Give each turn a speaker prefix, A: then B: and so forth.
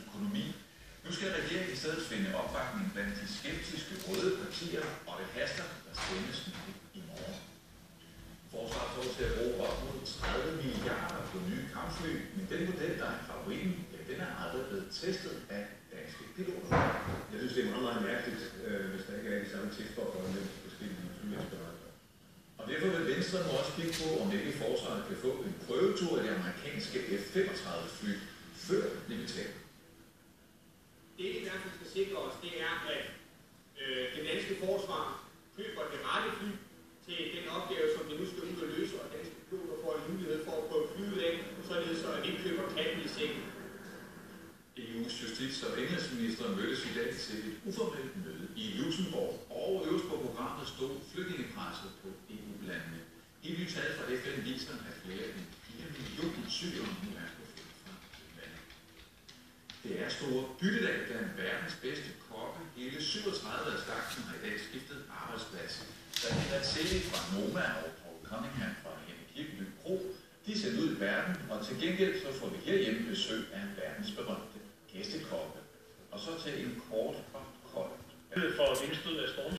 A: økonomi. Nu skal regeringen i stedet finde opbakning blandt de skeptiske røde partier, og det haster, der stemmes i morgen. Forsvaret får til at bruge op mod 30 milliarder på nye kampfly, men den model, der er favoritten, den er aldrig blevet testet af danske piloter.
B: Jeg synes, det er meget, meget mærkeligt, hvis der ikke er de samme teststoffer mellem forskellige flyindsparter.
A: Og derfor vil Venstre nu også kigge på, om ikke forsvaret kan få en prøvetur af det amerikanske F-35-fly før militæret.
C: Det, vi i hvert fald skal sikre os, det er, at det danske forsvar køber det rette fly til den opgave, som vi nu skal ud og løse, og danske piloter får en mulighed for at prøve flyet af, således at vi ikke køber katten i sengen.
A: EU's justits- og indrigsminister mødtes i dag til et uformelt møde i Luxembourg, og øverst på programmet stod flygtningepresset på EU-landene. Helt nye tal fra FN viser, at flere end 4 millioner syrere nu er på flugt fra landet. Det er store byttedag blandt verdens bedste kokke. Hele 37 af slagsen har i dag skiftet arbejdsplads. Der er Tele fra Noma og Paul Cunningham fra Henrik Kirkeby Kro. De er sendt ud i verden, og til gengæld så får vi herhjemme besøg af verdensberømte gæstekokke. Og så til en kort og kold.
D: For vindstød af storm